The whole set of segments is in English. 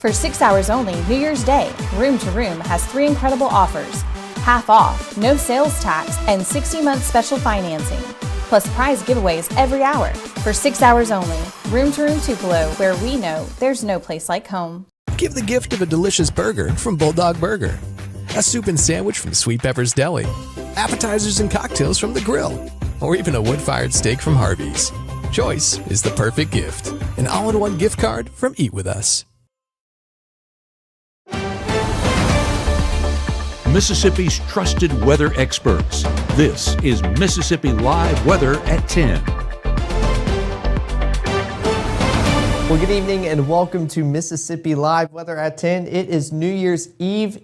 For 6 hours only, New Year's Day, Room to Room has 3 incredible offers. Half off, no sales tax, and 60-month special financing. Plus prize giveaways every hour. For 6 hours only, Room to Room Tupelo, where we know there's no place like home. Give the gift of a delicious burger from Bulldog Burger. A soup and sandwich from Sweet Pepper's Deli. Appetizers and cocktails from The Grill. Or even a wood-fired steak from Harvey's. Choice is the perfect gift. An all-in-one gift card from Eat With Us. Mississippi's trusted weather experts. This is Mississippi Live Weather at 10. Well, good evening and welcome to Mississippi Live Weather at 10. It is New Year's Eve,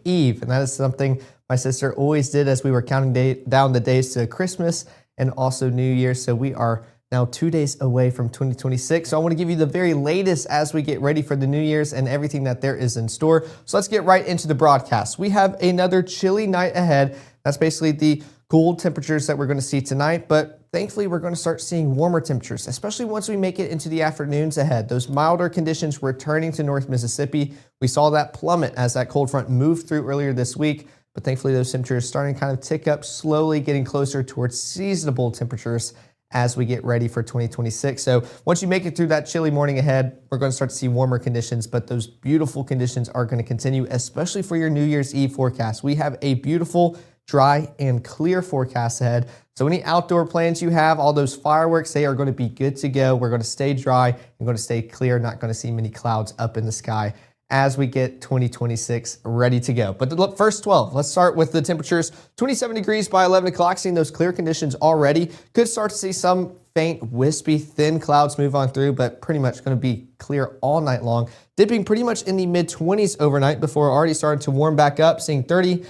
and that is something my sister always did as we were counting down the days to Christmas and also New Year. So we are now 2 days away from 2026. So I want to give you the very latest as we get ready for the New Year's and everything that there is in store. So let's get right into the broadcast. We have another chilly night ahead. That's basically the cool temperatures that we're going to see tonight, but thankfully we're going to start seeing warmer temperatures, especially once we make it into the afternoons ahead. Those milder conditions returning to North Mississippi. We saw that plummet as that cold front moved through earlier this week, but thankfully those temperatures starting to kind of tick up slowly, getting closer towards seasonable temperatures as we get ready for 2026. So once you make it through that chilly morning ahead, we're going to start to see warmer conditions, but those beautiful conditions are going to continue, especially for your New Year's Eve forecast. We have a beautiful, dry, and clear forecast ahead. So any outdoor plans you have, all those fireworks, they are going to be good to go. We're going to stay dry and going to stay clear, not going to see many clouds up in the sky as we get 2026 ready to go. But the first 12, let's start with the temperatures. 27 degrees by 11 o'clock, seeing those clear conditions already. Could start to see some faint, wispy, thin clouds move on through, but pretty much going to be clear all night long. Dipping pretty much in the mid-20s overnight before already starting to warm back up, seeing 30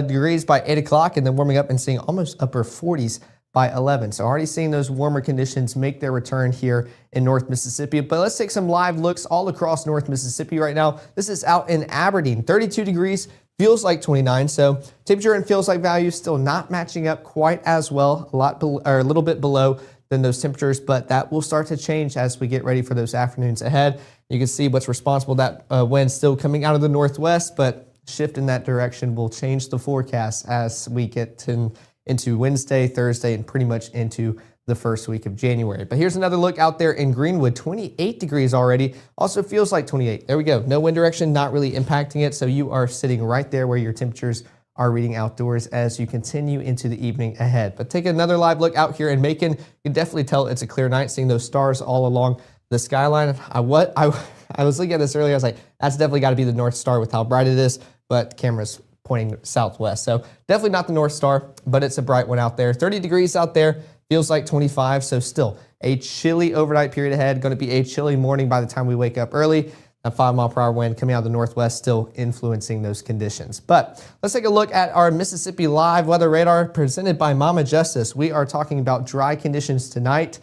degrees by 8 o'clock, and then warming up and seeing almost upper 40s by 11. So already seeing those warmer conditions make their return here in North Mississippi. But let's take some live looks all across North Mississippi right now. This is out in Aberdeen, 32 degrees, feels like 29. So temperature and feels like values still not matching up quite as well, a little bit below than those temperatures, but that will start to change as we get ready for those afternoons ahead. You can see what's responsible, that wind still coming out of the northwest, but shift in that direction will change the forecast as we get into Wednesday, Thursday, and pretty much into the first week of January. But here's another look out there in Greenwood, 28 degrees already. Also feels like 28. There we go. No wind direction, not really impacting it. So you are sitting right there where your temperatures are reading outdoors as you continue into the evening ahead. But take another live look out here in Macon. You can definitely tell it's a clear night, seeing those stars all along the skyline. I was looking at this earlier. I was like, that's definitely got to be the North Star with how bright it is, but the camera's pointing southwest. So definitely not the North Star, but it's a bright one out there. 30 degrees out there, feels like 25. So still a chilly overnight period ahead. Going to be a chilly morning by the time we wake up early. A 5-mile-per-hour wind coming out of the northwest still influencing those conditions. But let's take a look at our Mississippi Live Weather Radar presented by Mama Justice. We are talking about dry conditions tonight,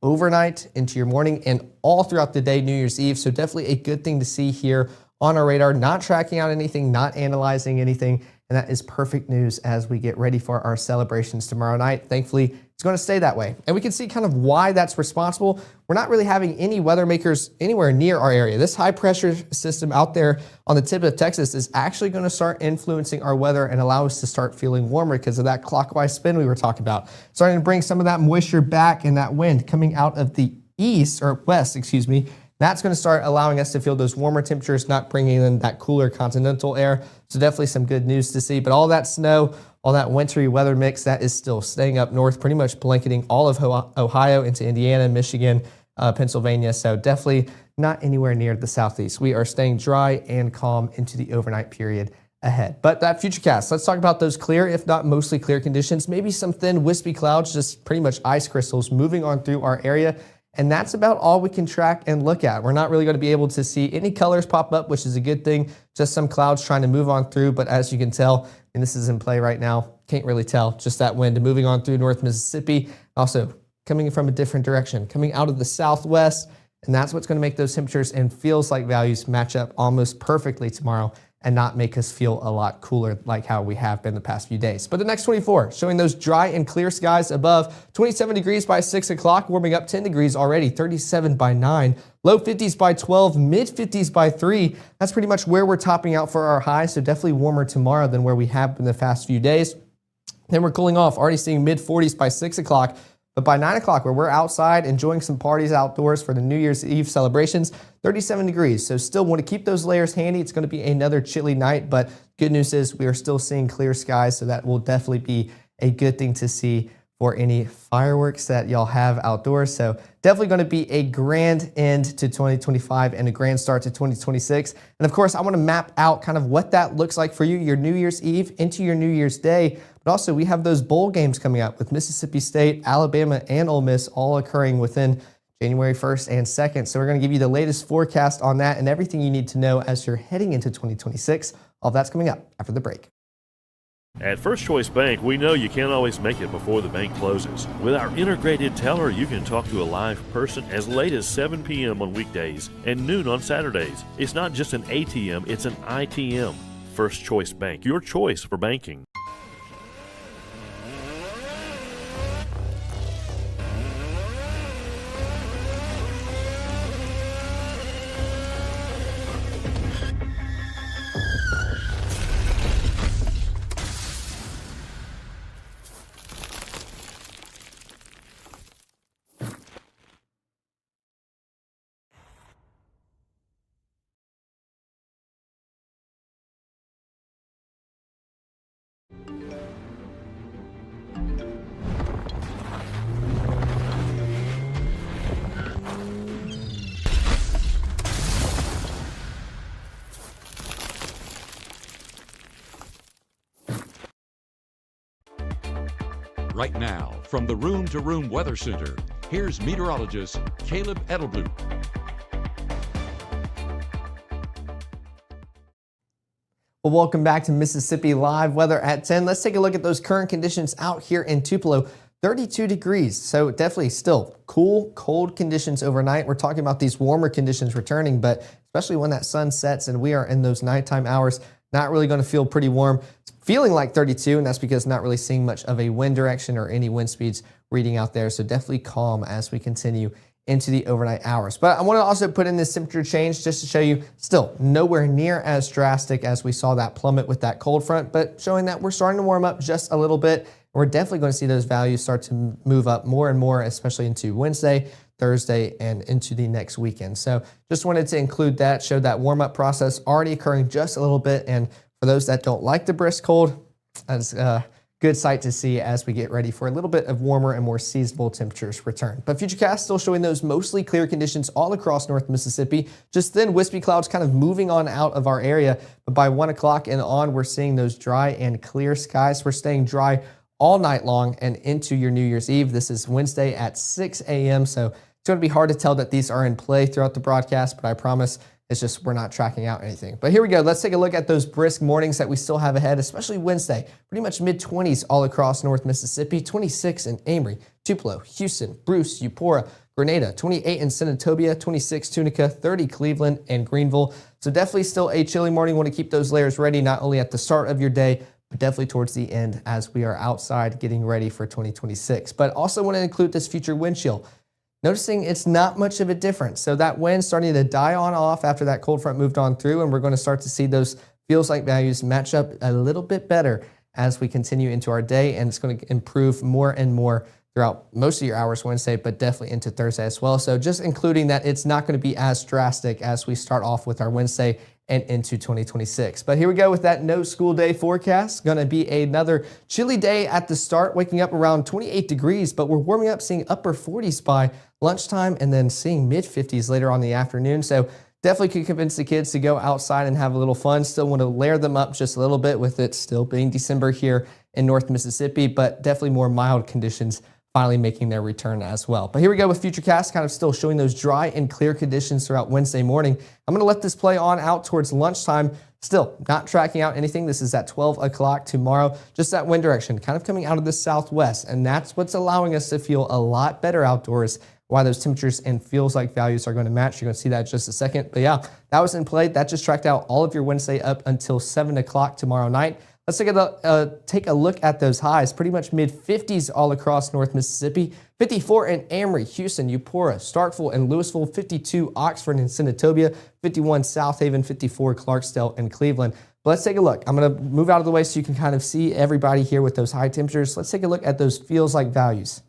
overnight, into your morning, and all throughout the day, New Year's Eve. So definitely a good thing to see here on our radar, not tracking out anything, not analyzing anything, and that is perfect news as we get ready for our celebrations tomorrow night. Thankfully, it's going to stay that way. And we can see kind of why that's responsible. We're not really having any weather makers anywhere near our area. This high pressure system out there on the tip of Texas is actually going to start influencing our weather and allow us to start feeling warmer because of that clockwise spin we were talking about. Starting to bring some of that moisture back and that wind coming out of the east or west, excuse me. That's going to start allowing us to feel those warmer temperatures, not bringing in that cooler continental air. So definitely some good news to see. But all that snow, all that wintry weather mix, that is still staying up north, pretty much blanketing all of Ohio into Indiana, Michigan, Pennsylvania. So definitely not anywhere near the southeast. We are staying dry and calm into the overnight period ahead. But that futurecast, let's talk about those clear, if not mostly clear conditions. Maybe some thin wispy clouds, just pretty much ice crystals moving on through our area. And that's about all we can track and look at. We're not really going to be able to see any colors pop up, which is a good thing. Just some clouds trying to move on through. But as you can tell, and this is in play right now, can't really tell. Just that wind moving on through North Mississippi. Also coming from a different direction, coming out of the southwest. And that's what's going to make those temperatures and feels like values match up almost perfectly tomorrow and not make us feel a lot cooler like how we have been the past few days. But the next 24, showing those dry and clear skies above, 27 degrees by 6 o'clock, warming up 10 degrees already, 37 by 9, low 50s by 12, mid 50s by 3. That's pretty much where we're topping out for our high, so definitely warmer tomorrow than where we have been the past few days. Then we're cooling off, already seeing mid 40s by 6 o'clock. But by 9 o'clock, where we're outside enjoying some parties outdoors for the New Year's Eve celebrations, 37 degrees. So still want to keep those layers handy. It's going to be another chilly night, but good news is we are still seeing clear skies, so that will definitely be a good thing to see for any fireworks that y'all have outdoors. So definitely going to be a grand end to 2025 and a grand start to 2026. And of course, I want to map out kind of what that looks like for you, your New Year's Eve into your New Year's Day. But also we have those bowl games coming up with Mississippi State, Alabama, and Ole Miss all occurring within January 1st and 2nd. So we're going to give you the latest forecast on that and everything you need to know as you're heading into 2026. All that's coming up after the break. At First Choice Bank, we know you can't always make it before the bank closes. With our integrated teller, you can talk to a live person as late as 7 p.m. on weekdays and noon on Saturdays. It's not just an ATM, it's an ITM. First Choice Bank, your choice for banking. Right now, from the Room to Room Weather Center, here's meteorologist Caleb Edelblut. Well, welcome back to Mississippi Live Weather at 10. Let's take a look at those current conditions out here in Tupelo. 32 degrees, so definitely still cool, cold conditions overnight. We're talking about these warmer conditions returning, but especially when that sun sets and we are in those nighttime hours, not really going to feel pretty warm. It's feeling like 32, and that's because not really seeing much of a wind direction or any wind speeds reading out there. So definitely calm as we continue into the overnight hours. But I want to also put in this temperature change just to show you still nowhere near as drastic as we saw that plummet with that cold front, but showing that we're starting to warm up just a little bit. We're definitely going to see those values start to move up more and more, especially into Wednesday, Thursday, and into the next weekend. So just wanted to include that, show that warm-up process already occurring just a little bit. And for those that don't like the brisk cold, that's a good sight to see as we get ready for a little bit of warmer and more seasonable temperatures return. But Futurecast still showing those mostly clear conditions all across North Mississippi. Just thin wispy clouds kind of moving on out of our area. But by 1 o'clock and on, we're seeing those dry and clear skies. We're staying dry all night long and into your New Year's Eve. This is Wednesday at 6 a.m. So it's going to be hard to tell that these are in play throughout the broadcast, but I promise it's just we're not tracking out anything. But here we go. Let's take a look at those brisk mornings that we still have ahead, especially Wednesday. Pretty much mid-20s all across North Mississippi. 26 in Amory, Tupelo, Houston, Bruce, Eupora, Grenada. 28 in Senatobia, 26 Tunica, 30 Cleveland, and Greenville. So definitely still a chilly morning. Want to keep those layers ready, not only at the start of your day, but definitely towards the end as we are outside getting ready for 2026. But also want to include this future wind chill. Noticing it's not much of a difference. So that wind starting to die on off after that cold front moved on through, and we're going to start to see those feels like values match up a little bit better as we continue into our day, and it's going to improve more and more throughout most of your hours Wednesday, but definitely into Thursday as well. So just including that it's not going to be as drastic as we start off with our Wednesday and into 2026. But here we go with that no school day forecast. Going to be another chilly day at the start, waking up around 28 degrees, but we're warming up, seeing upper 40s by lunchtime and then seeing mid 50s later on in the afternoon. So definitely could convince the kids to go outside and have a little fun. Still want to layer them up just a little bit with it still being December here in North Mississippi, but definitely more mild conditions finally making their return as well. But here we go with Futurecast, kind of still showing those dry and clear conditions throughout Wednesday morning. I'm going to let this play on out towards lunchtime. Still not tracking out anything. This is at 12 o'clock tomorrow. Just that wind direction kind of coming out of the southwest, and that's what's allowing us to feel a lot better outdoors why those temperatures and feels like values are going to match. You're going to see that in just a second. But yeah, that was in play. That just tracked out all of your Wednesday up until 7 o'clock tomorrow night. Let's take a look at those highs. Pretty much mid-50s all across North Mississippi. 54 in Amory, Houston, Eupora, Starkville, and Louisville. 52 Oxford and Senatobia. 51 South Haven. 54 Clarksdale and Cleveland. But let's take a look. I'm going to move out of the way so you can kind of see everybody here with those high temperatures. Let's take a look at those feels like values.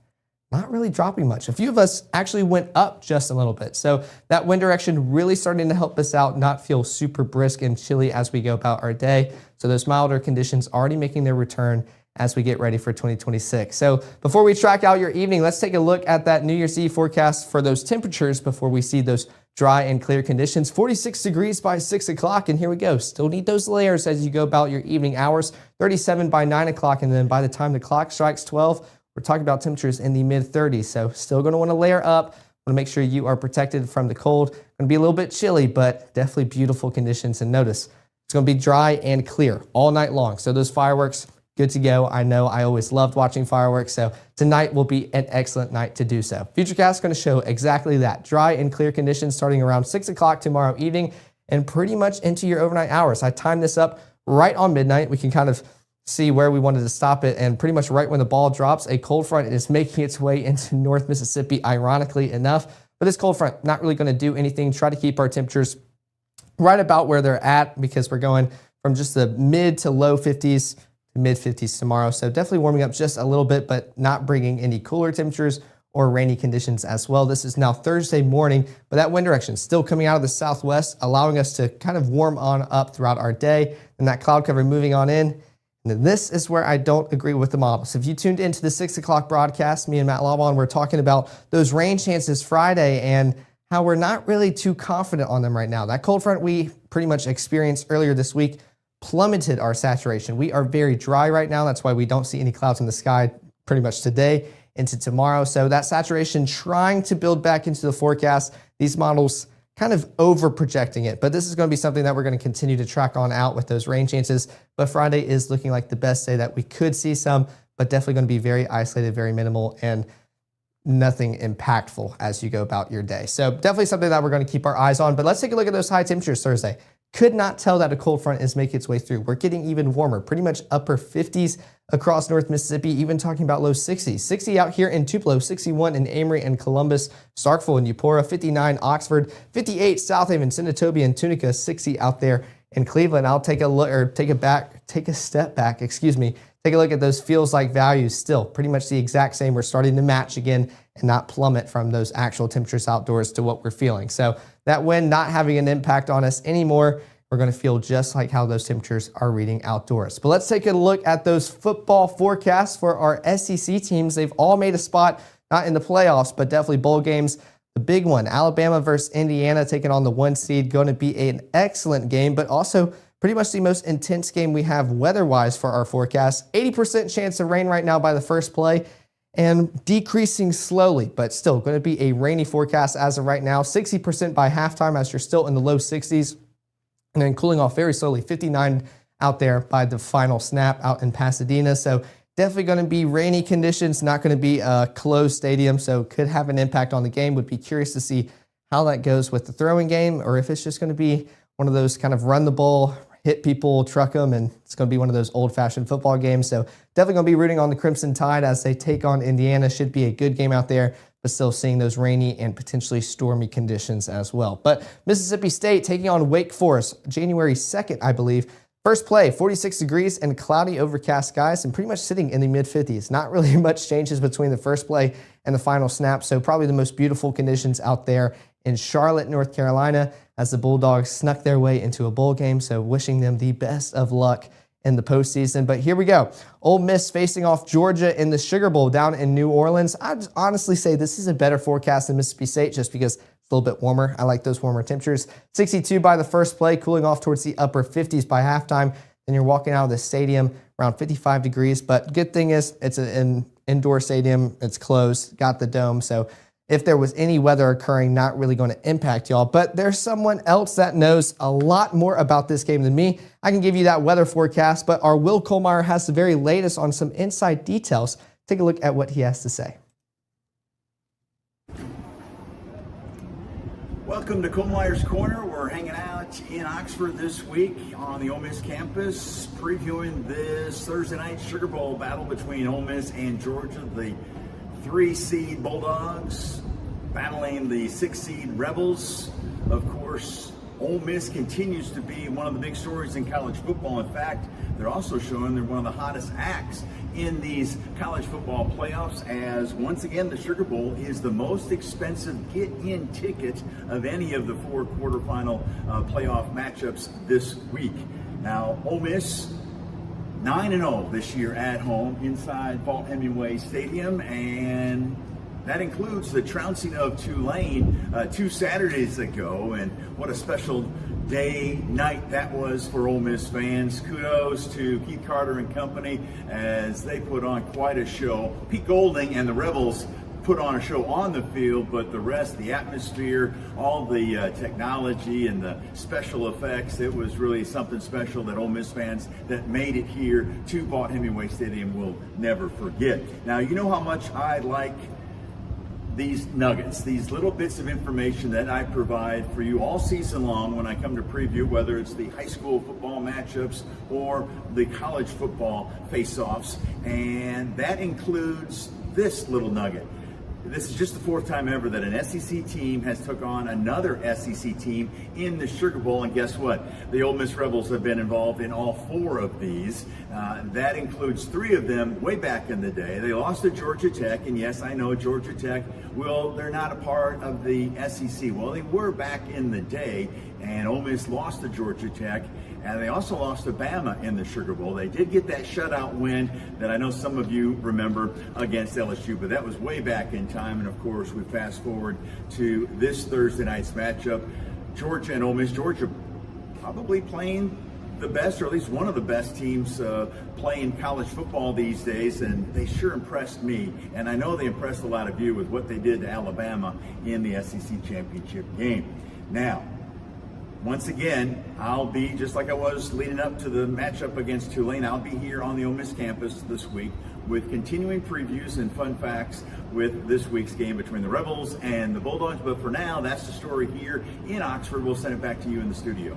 Not really dropping much. A few of us actually went up just a little bit. So that wind direction really starting to help us out, not feel super brisk and chilly as we go about our day. So those milder conditions already making their return as we get ready for 2026. So before we track out your evening, let's take a look at that New Year's Eve forecast for those temperatures before we see those dry and clear conditions. 46 degrees by 6 o'clock, and here we go. Still need those layers as you go about your evening hours. 37 by 9 o'clock, and then by the time the clock strikes 12, we're talking about temperatures in the mid-30s, so still going to want to layer up. Want to make sure you are protected from the cold. Going to be a little bit chilly, but definitely beautiful conditions. And notice, it's going to be dry and clear all night long. So those fireworks, good to go. I know I always loved watching fireworks, so tonight will be an excellent night to do so. Futurecast is going to show exactly that. Dry and clear conditions starting around 6 o'clock tomorrow evening and pretty much into your overnight hours. I timed this up right on midnight. We can kind of see where we wanted to stop it, and pretty much right when the ball drops, a cold front is making its way into North Mississippi, ironically enough. But this cold front not really going to do anything. Try to keep our temperatures right about where they're at because we're going from just the mid to low 50s to mid 50s tomorrow. So definitely warming up just a little bit, but not bringing any cooler temperatures or rainy conditions as well. This is now Thursday morning, but that wind direction still coming out of the southwest, allowing us to kind of warm on up throughout our day, and that cloud cover moving on in. And this is where I don't agree with the model. So if you tuned into the 6 o'clock broadcast, me and Matt Laubon were talking about those rain chances Friday and how we're not really too confident on them right now. That cold front we pretty much experienced earlier this week plummeted our saturation. We are very dry right now. That's why we don't see any clouds in the sky pretty much today into tomorrow. So that saturation trying to build back into the forecast. These models kind of over projecting it, but this is going to be something that we're going to continue to track on out with those rain chances. But Friday is looking like the best day that we could see some, but definitely going to be very isolated, very minimal, and nothing impactful as you go about your day. So definitely something that we're going to keep our eyes on. But let's take a look at those high temperatures Thursday. Could not tell that a cold front is making its way through. We're getting even warmer, pretty much upper 50s across North Mississippi, even talking about low 60s. 60 out here in Tupelo, 61 in Amory and Columbus, Starkville and Eupora, 59 Oxford, 58 South Haven, Senatobia and Tunica, 60 out there in Cleveland. I'll take a look, or take a step back, take a look at those feels like values. Still pretty much the exact same. We're starting to match again and not plummet from those actual temperatures outdoors to what we're feeling. So that wind not having an impact on us anymore. We're going to feel just like how those temperatures are reading outdoors. But let's take a look at those football forecasts for our SEC teams. They've all made a spot, not in the playoffs, but definitely bowl games. The big one, Alabama versus Indiana, taking on the 1 seed, going to be an excellent game, but also pretty much the most intense game we have weather-wise for our forecast. 80% chance of rain right now by the first play, and decreasing slowly, but still going to be a rainy forecast as of right now. 60% by halftime as you're still in the low 60s, and then cooling off very slowly, 59 out there by the final snap out in Pasadena. So definitely going to be rainy conditions, not going to be a closed stadium, so could have an impact on the game. Would be curious to see how that goes with the throwing game, or if it's just going to be one of those kind of run the ball, hit people, truck them, and it's going to be one of those old-fashioned football games. So definitely going to be rooting on the Crimson Tide as they take on Indiana. Should be a good game out there, but still seeing those rainy and potentially stormy conditions as well. But Mississippi State taking on Wake Forest, January 2nd, I believe. First play, 46 degrees and cloudy overcast skies, and pretty much sitting in the mid-50s. Not really much changes between the first play and the final snap, so probably the most beautiful conditions out there in Charlotte, North Carolina, as the Bulldogs snuck their way into a bowl game. So wishing them the best of luck in the postseason. But here we go. Ole Miss facing off Georgia in the Sugar Bowl down in New Orleans. I'd honestly say this is a better forecast than Mississippi State just because it's a little bit warmer. I like those warmer temperatures. 62 by the first play, cooling off towards the upper 50s by halftime. Then you're walking out of the stadium around 55 degrees. But good thing is it's an indoor stadium. It's closed, got the dome. So if there was any weather occurring, not really going to impact y'all. But there's someone else that knows a lot more about this game than me. I can give you that weather forecast, but our Will Kohlmeyer has the very latest on some inside details. Take a look at what he has to say. Welcome to Cole Myers Corner. We're hanging out in Oxford this week on the Ole Miss campus, previewing this Thursday night Sugar Bowl battle between Ole Miss and Georgia, the 3-seed Bulldogs battling the 6-seed Rebels. Of course, Ole Miss continues to be one of the big stories in college football. In fact, they're also showing they're one of the hottest acts in these college football playoffs, as once again the Sugar Bowl is the most expensive get-in ticket of any of the 4 quarterfinal playoff matchups this week. Now, Ole Miss 9-0 this year at home inside Vaught-Hemingway Stadium, and that includes the trouncing of Tulane 2 Saturdays ago, and what a special night that was for Ole Miss fans. Kudos to Keith Carter and company as they put on quite a show. Pete Golding and the Rebels put on a show on the field, but the rest, the atmosphere, all the technology and the special effects, it was really something special that Ole Miss fans that made it here to Vaught-Hemingway Stadium will never forget. Now, you know how much I like these nuggets, these little bits of information that I provide for you all season long when I come to preview, whether it's the high school football matchups or the college football face-offs, and that includes this little nugget. This is just the 4th time ever that an SEC team has took on another SEC team in the Sugar Bowl, and guess what? The Ole Miss Rebels have been involved in all 4 of these. That includes 3 of them way back in the day. They lost to Georgia Tech, and yes, I know Georgia Tech, well, they're not a part of the SEC. Well, they were back in the day, and Ole Miss lost to Georgia Tech, and they also lost to Bama in the Sugar Bowl. They did get that shutout win that I know some of you remember against LSU, but that was way back in time. And of course, we fast forward to this Thursday night's matchup. Georgia and Ole Miss. Georgia probably playing the best, or at least one of the best teams playing college football these days, and they sure impressed me. And I know they impressed a lot of you with what they did to Alabama in the SEC championship game. Now, once again, I'll be, just like I was leading up to the matchup against Tulane, I'll be here on the Ole Miss campus this week with continuing previews and fun facts with this week's game between the Rebels and the Bulldogs. But for now, that's the story here in Oxford. We'll send it back to you in the studio.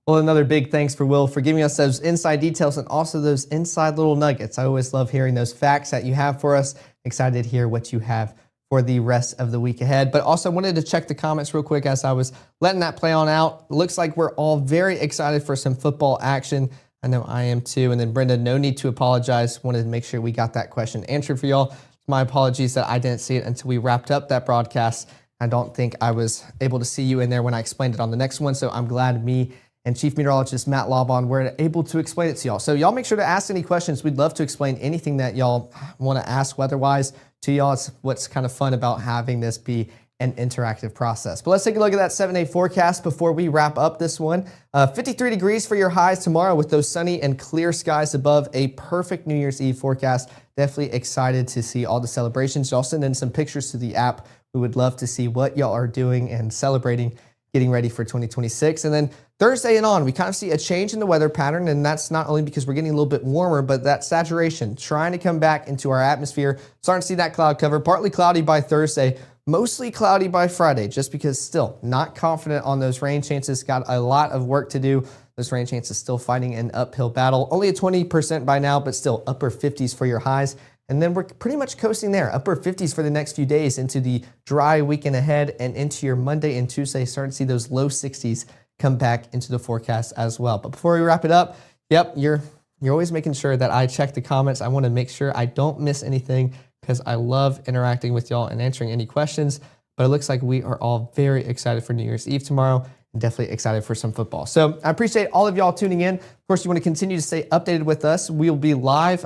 Well, another big thanks for Will for giving us those inside details and also those inside little nuggets. I always love hearing those facts that you have for us. Excited to hear what you have for the rest of the week ahead. But also wanted to check the comments real quick as I was letting that play on out. Looks like we're all very excited for some football action. I know I am too. And then Brenda, no need to apologize. Wanted to make sure we got that question answered for y'all. My apologies that I didn't see it until we wrapped up that broadcast. I don't think I was able to see you in there when I explained it on the next one. So I'm glad me and Chief Meteorologist Matt Laubon were able to explain it to y'all. So y'all make sure to ask any questions. We'd love to explain anything that y'all want to ask weather-wise to y'all. It's what's kind of fun about having this be an interactive process. But let's take a look at that 7-day forecast before we wrap up this one. 53 degrees for your highs tomorrow with those sunny and clear skies above, a perfect New Year's Eve forecast. Definitely excited to see all the celebrations. Y'all send in some pictures to the app. We would love to see what y'all are doing and celebrating, getting ready for 2026. And then Thursday and on, we kind of see a change in the weather pattern, and that's not only because we're getting a little bit warmer, but that saturation trying to come back into our atmosphere. Starting to see that cloud cover, partly cloudy by Thursday, mostly cloudy by Friday, just because still not confident on those rain chances. Got a lot of work to do. Those rain chances still fighting an uphill battle. Only at 20% by now, but still upper 50s for your highs. And then we're pretty much coasting there, upper 50s for the next few days into the dry weekend ahead and into your Monday and Tuesday. Starting to see those low 60s come back into the forecast as well. But before we wrap it up, yep, you're always making sure that I check the comments. I want to make sure I don't miss anything because I love interacting with y'all and answering any questions. But it looks like we are all very excited for New Year's Eve tomorrow and definitely excited for some football. So I appreciate all of y'all tuning in. Of course, you want to continue to stay updated with us. We'll be live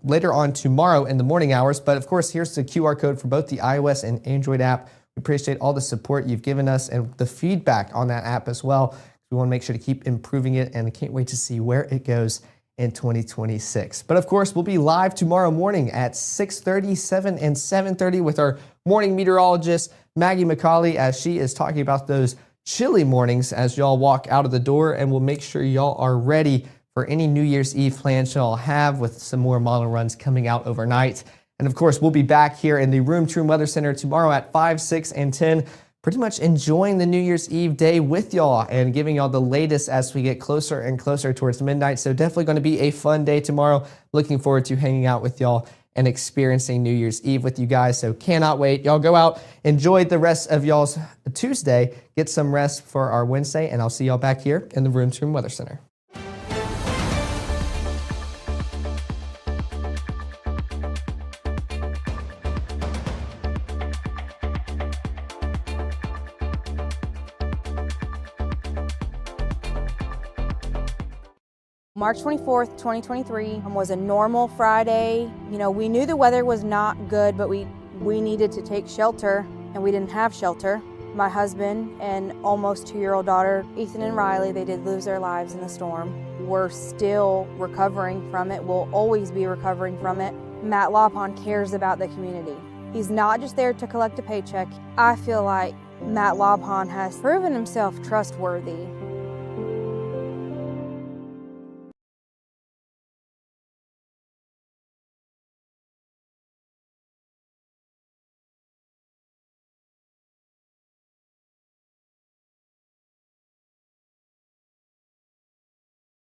later on tomorrow in the morning hours. But of course, here's the QR code for both the iOS and Android app. We appreciate all the support you've given us and the feedback on that app as well. We want to make sure to keep improving it, and I can't wait to see where it goes in 2026. But of course, we'll be live tomorrow morning at 6:30, 7, and 7:30 with our morning meteorologist, Maggie McCauley, as she is talking about those chilly mornings as y'all walk out of the door, and we'll make sure y'all are ready for any New Year's Eve plans y'all have with some more model runs coming out overnight. And of course, we'll be back here in the Room to Room Weather Center tomorrow at 5, 6, and 10. Pretty much enjoying the New Year's Eve day with y'all and giving y'all the latest as we get closer and closer towards midnight. So definitely going to be a fun day tomorrow. Looking forward to hanging out with y'all and experiencing New Year's Eve with you guys. So cannot wait. Y'all go out, enjoy the rest of y'all's Tuesday, get some rest for our Wednesday, and I'll see y'all back here in the Room to Room Weather Center. March 24th, 2023 was a normal Friday. You know, we knew the weather was not good, but we needed to take shelter, and we didn't have shelter. My husband and almost 2-year-old daughter, Ethan and Riley, they did lose their lives in the storm. We're still recovering from it. We'll always be recovering from it. Matt Lawpon cares about the community. He's not just there to collect a paycheck. I feel like Matt Lawpon has proven himself trustworthy